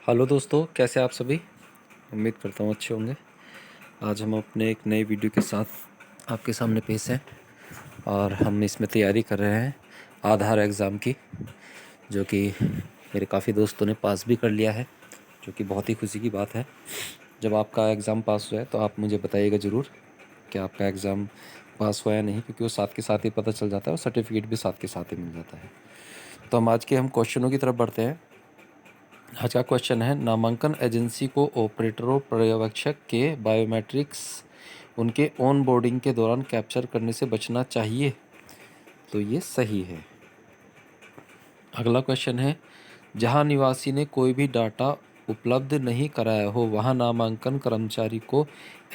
Hello दोस्तों, कैसे आप सभी। उम्मीद करता हूँ अच्छे होंगे। आज हम अपने एक नए वीडियो के साथ आपके सामने पेश हैं और हम इसमें तैयारी कर रहे हैं आधार एग्ज़ाम की, जो कि मेरे काफ़ी दोस्तों ने पास भी कर लिया है, जो कि बहुत ही खुशी की बात है। जब आपका एग्ज़ाम पास हुआ है तो आप मुझे बताइएगा ज़रूर कि आपका एग्ज़ाम पास हुआ या नहीं, क्योंकि वो साथ के साथ ही पता चल जाता है और सर्टिफिकेट भी साथ के साथ ही मिल जाता है। तो हम आज के क्वेश्चनों की तरफ बढ़ते हैं। आज का क्वेश्चन है, नामांकन एजेंसी को ऑपरेटरों पर्यवेक्षक के बायोमेट्रिक्स उनके ऑन बोर्डिंग के दौरान कैप्चर करने से बचना चाहिए। तो ये सही है। अगला क्वेश्चन है, जहां निवासी ने कोई भी डाटा उपलब्ध नहीं कराया हो वहां नामांकन कर्मचारी को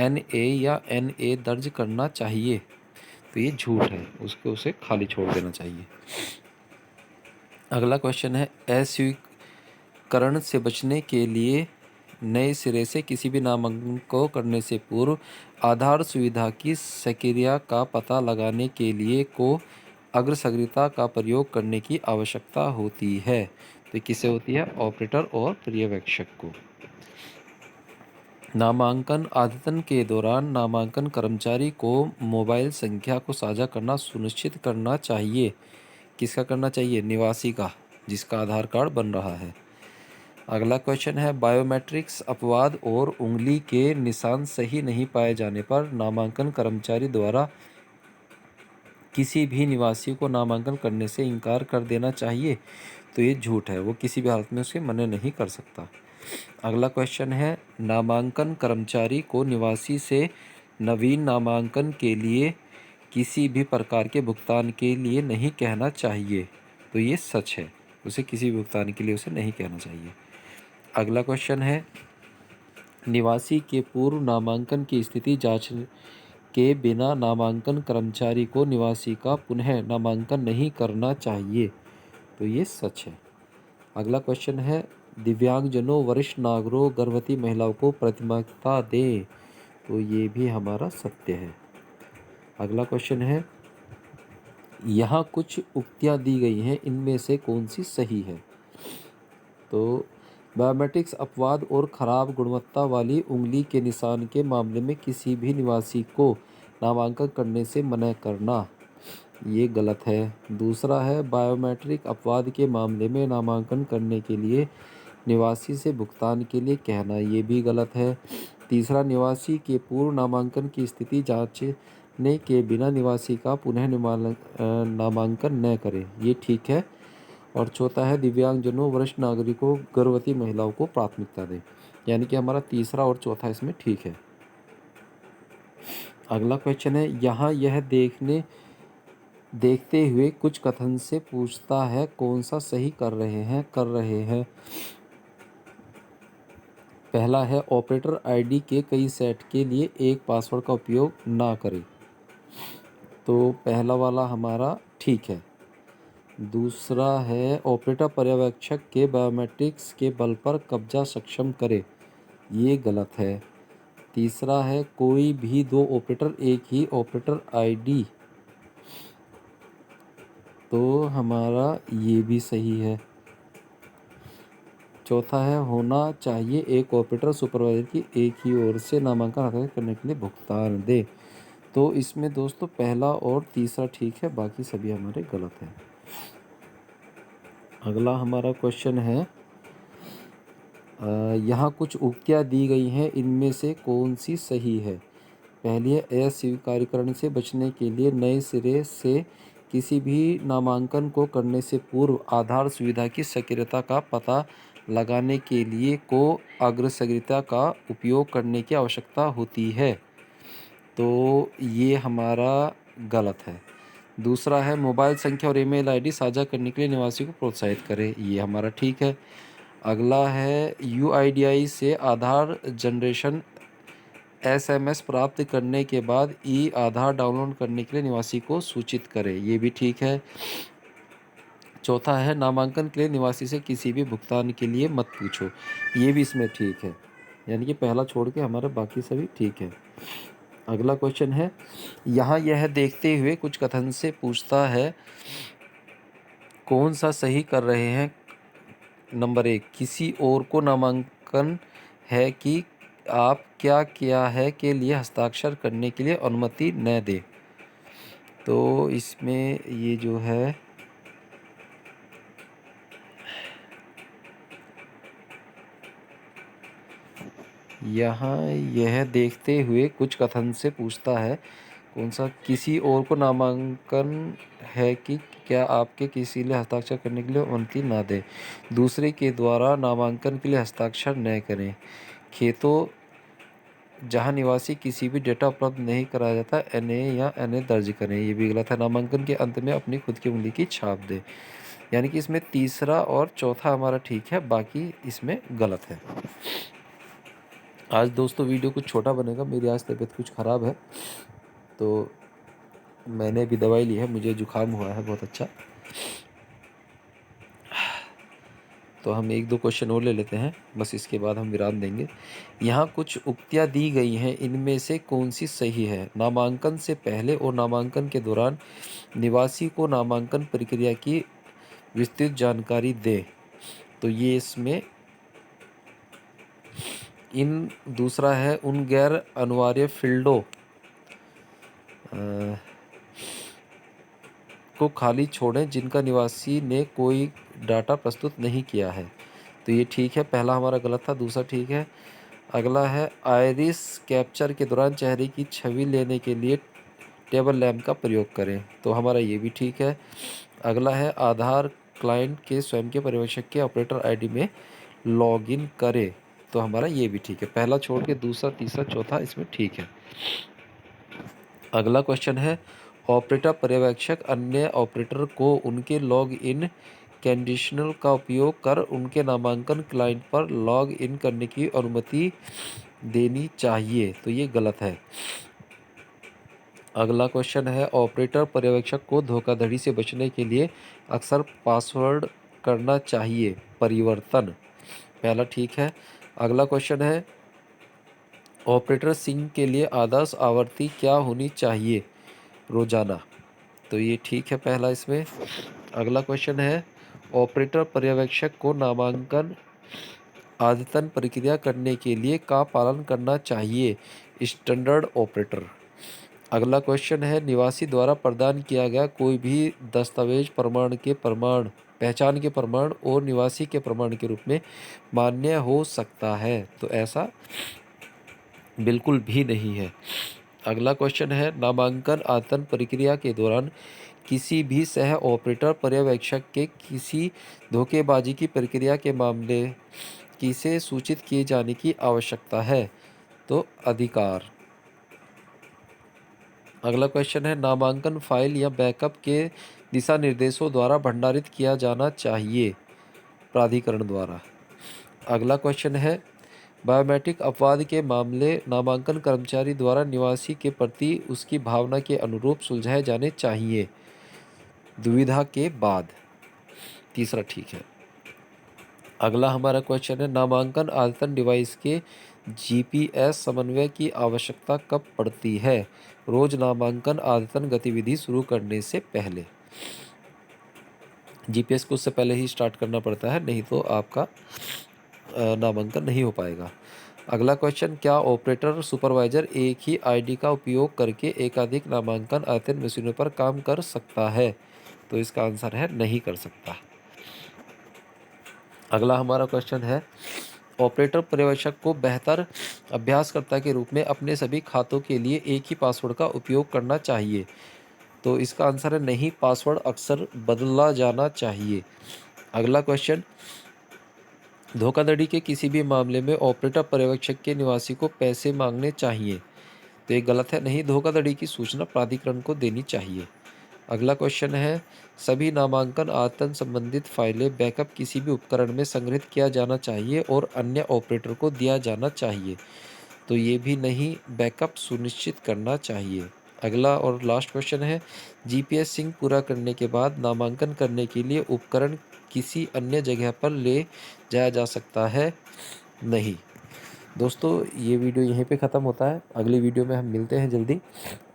NA या NA दर्ज करना चाहिए। तो ये झूठ है, उसे खाली छोड़ देना चाहिए। अगला क्वेश्चन है, अस्वीकरण से बचने के लिए नए सिरे से किसी भी नामांकन को करने से पूर्व आधार सुविधा की सक्रियता का पता लगाने के लिए को अग्रसग्रिता का प्रयोग करने की आवश्यकता होती है। तो किससे होती है? ऑपरेटर और पर्यवेक्षक को। नामांकन आदतन के दौरान नामांकन कर्मचारी को मोबाइल संख्या को साझा करना सुनिश्चित करना चाहिए। किसका करना चाहिए? निवासी का, जिसका आधार कार्ड बन रहा है। अगला क्वेश्चन है, बायोमेट्रिक्स अपवाद और उंगली के निशान सही नहीं पाए जाने पर नामांकन कर्मचारी द्वारा किसी भी निवासी को नामांकन करने से इनकार कर देना चाहिए। तो ये झूठ है, वो किसी भी हालत में उसे मना नहीं कर सकता। अगला क्वेश्चन है, नामांकन कर्मचारी को निवासी से नवीन नामांकन के लिए किसी भी प्रकार के भुगतान के लिए नहीं कहना चाहिए। तो ये सच है, उसे किसी भी भुगतान के लिए उसे नहीं कहना चाहिए। अगला क्वेश्चन है, निवासी के पूर्व नामांकन की स्थिति जांच के बिना नामांकन कर्मचारी को निवासी का पुनः नामांकन नहीं करना चाहिए। तो ये सच है। अगला क्वेश्चन है, दिव्यांगजनों, वरिष्ठ नागरिकों, गर्भवती महिलाओं को प्राथमिकता दें। तो ये भी हमारा सत्य है। अगला क्वेश्चन है, यहाँ कुछ उक्तियाँ दी गई हैं, इनमें से कौन सी सही है? तो बायोमेट्रिक्स अपवाद और खराब गुणवत्ता वाली उंगली के निशान के मामले में किसी भी निवासी को नामांकन करने से मना करना, ये गलत है। दूसरा है, बायोमेट्रिक अपवाद के मामले में नामांकन करने के लिए निवासी से भुगतान के लिए कहना, ये भी गलत है। तीसरा, निवासी के पूर्व नामांकन की स्थिति जांचने के बिना निवासी का पुनः नामांकन न करें, ये ठीक है। और चौथा है, दिव्यांगजनों, वरिष्ठ नागरिकों, गर्भवती महिलाओं को प्राथमिकता दें। यानी कि हमारा तीसरा और चौथा इसमें ठीक है। अगला क्वेश्चन है, यहाँ यह देखते हुए कुछ कथन से पूछता है, कौन सा सही कर रहे हैं। पहला है, ऑपरेटर आईडी के कई सेट के लिए एक पासवर्ड का उपयोग ना करें। तो पहला वाला हमारा ठीक है। दूसरा है, ऑपरेटर पर्यवेक्षक के बायोमेट्रिक्स के बल पर कब्जा सक्षम करे, ये गलत है। तीसरा है, कोई भी दो ऑपरेटर एक ही ऑपरेटर आईडी, तो हमारा ये भी सही है। चौथा है, होना चाहिए एक ऑपरेटर सुपरवाइजर की एक ही ओर से नामांकन हस्ताक्षर करने के लिए भुगतान दे। तो इसमें दोस्तों पहला और तीसरा ठीक है, बाकी सभी हमारे गलत हैं। अगला हमारा क्वेश्चन है, यहाँ कुछ उक्तियाँ दी गई हैं, इनमें से कौन सी सही है? पहली है, अस्वीकारीकरण से बचने के लिए नए सिरे से किसी भी नामांकन को करने से पूर्व आधार सुविधा की सक्रियता का पता लगाने के लिए को अग्रसग्रिता का उपयोग करने की आवश्यकता होती है। तो ये हमारा गलत है। दूसरा है, मोबाइल संख्या और ईमेल आईडी साझा करने के लिए निवासी को प्रोत्साहित करें, ये हमारा ठीक है। अगला है, UIDAI से आधार जनरेशन SMS प्राप्त करने के बाद आधार डाउनलोड करने के लिए निवासी को सूचित करें, ये भी ठीक है। चौथा है, नामांकन के लिए निवासी से किसी भी भुगतान के लिए मत पूछो, ये भी इसमें ठीक है। यानी कि पहला छोड़ के हमारे बाकी सभी ठीक है। अगला क्वेश्चन है, यहाँ यह देखते हुए कुछ कथन से पूछता है, कौन सा सही कर रहे हैं नंबर 1, किसी और को नामांकन है कि आप क्या किया है के लिए हस्ताक्षर करने के लिए अनुमति न दें। तो इसमें ये जो है यहाँ यह देखते हुए कुछ कथन से पूछता है, कौन सा, किसी और को नामांकन है कि क्या आपके किसी लिए हस्ताक्षर करने के लिए अनुमति ना दें, दूसरे के द्वारा नामांकन के लिए हस्ताक्षर न करें, खेतों जहां निवासी किसी भी डेटा उपलब्ध नहीं कराया जाता NA या NA दर्ज करें। ये भी गलत है। नामांकन के अंत में अपनी खुद की उंगली की छाप दें। यानी कि इसमें तीसरा और चौथा हमारा ठीक है, बाकी इसमें गलत है। आज दोस्तों वीडियो कुछ छोटा बनेगा, मेरी आज तबीयत कुछ ख़राब है, तो मैंने भी दवाई ली है, मुझे जुकाम हुआ है बहुत अच्छा। तो हम 1-2 क्वेश्चन और ले लेते हैं, बस इसके बाद हम विराम देंगे। यहाँ कुछ उक्तियाँ दी गई हैं, इनमें से कौन सी सही है? नामांकन से पहले और नामांकन के दौरान निवासी को नामांकन प्रक्रिया की विस्तृत जानकारी दें। तो ये इसमें दूसरा है, उन गैर अनिवार्य फील्डों को खाली छोड़ें जिनका निवासी ने कोई डाटा प्रस्तुत नहीं किया है। तो ये ठीक है, पहला हमारा गलत था, दूसरा ठीक है। अगला है, आइरिस कैप्चर के दौरान चेहरे की छवि लेने के लिए टेबल लैंप का प्रयोग करें। तो हमारा ये भी ठीक है। अगला है, आधार क्लाइंट के स्वयं के पर्यवेक्षक के ऑपरेटर आईडी में लॉगिन करें। तो हमारा ये भी ठीक है। पहला छोड़ के दूसरा, तीसरा, चौथा इसमें ठीक है। अगला क्वेश्चन है, ऑपरेटर पर्यवेक्षक अन्य ऑपरेटर को उनके लॉग इन कंडीशनल का उपयोग कर उनके नामांकन क्लाइंट पर लॉग इन करने की अनुमति देनी चाहिए। तो ये गलत है। अगला क्वेश्चन है, ऑपरेटर पर्यवेक्षक को धोखाधड़ी से बचने के लिए अक्सर पासवर्ड करना चाहिए परिवर्तन। पहला ठीक है। अगला क्वेश्चन है, ऑपरेटर सिंक के लिए आदर्श आवृत्ति क्या होनी चाहिए रोजाना। तो ये ठीक है पहला इसमें। अगला क्वेश्चन है, ऑपरेटर पर्यवेक्षक को नामांकन अद्यतन प्रक्रिया करने के लिए का पालन करना चाहिए स्टैंडर्ड ऑपरेटर। अगला क्वेश्चन है, निवासी द्वारा प्रदान किया गया कोई भी दस्तावेज पहचान के प्रमाण और निवासी के प्रमाण के रूप में मान्य हो सकता है। तो ऐसा बिल्कुल भी नहीं है। अगला क्वेश्चन है, नामांकन अद्यतन प्रक्रिया के दौरान किसी भी सह ऑपरेटर पर्यवेक्षक के किसी धोखेबाजी की प्रक्रिया के मामले किसे सूचित किए जाने की आवश्यकता है। तो अधिकार। अगला क्वेश्चन है, नामांकन फाइल या बैकअप के दिशा निर्देशों द्वारा भंडारित किया जाना चाहिए प्राधिकरण द्वारा। अगला क्वेश्चन है, बायोमेट्रिक अपवाद के मामले नामांकन कर्मचारी द्वारा निवासी के प्रति उसकी भावना के अनुरूप सुलझाए जाने चाहिए दुविधा के बाद। तीसरा ठीक है। अगला हमारा क्वेश्चन है, नामांकन अद्यतन डिवाइस के GPS समन्वय की आवश्यकता कब पड़ती है? रोज नामांकन अद्यतन गतिविधि शुरू करने से पहले। GPS को उससे पहले ही स्टार्ट करना पड़ता है, नहीं तो आपका नामांकन नहीं हो पाएगा। अगला क्वेश्चन, क्या ऑपरेटर सुपरवाइजर एक ही आईडी का उपयोग करके एकाधिक नामांकन अद्यतन मशीनों पर काम कर सकता है? तो इसका आंसर है नहीं कर सकता। अगला हमारा क्वेश्चन है, ऑपरेटर पर्यवेक्षक को बेहतर अभ्यासकर्ता के रूप में अपने सभी खातों के लिए एक ही पासवर्ड का उपयोग करना चाहिए। तो इसका आंसर है नहीं, पासवर्ड अक्सर बदला जाना चाहिए। अगला क्वेश्चन, धोखाधड़ी के किसी भी मामले में ऑपरेटर पर्यवेक्षक के निवासी को पैसे मांगने चाहिए। तो ये गलत है, नहीं, धोखाधड़ी की सूचना प्राधिकरण को देनी चाहिए। अगला क्वेश्चन है, सभी नामांकन आयतन संबंधित फाइलें बैकअप किसी भी उपकरण में संग्रहित किया जाना चाहिए और अन्य ऑपरेटर को दिया जाना चाहिए। तो ये भी नहीं, बैकअप सुनिश्चित करना चाहिए। अगला और लास्ट क्वेश्चन है, GPS सिंक पूरा करने के बाद नामांकन करने के लिए उपकरण किसी अन्य जगह पर ले जाया जा सकता है? नहीं। दोस्तों ये वीडियो यहीं पे ख़त्म होता है, अगली वीडियो में हम मिलते हैं जल्दी।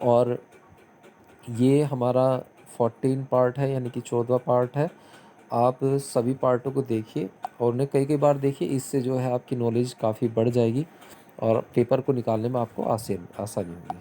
और ये हमारा 14 पार्ट है, यानी कि 14वां पार्ट है। आप सभी पार्टों को देखिए और उन्हें कई-कई बार देखिए, इससे जो है आपकी नॉलेज काफ़ी बढ़ जाएगी और पेपर को निकालने में आपको आसानी होगी।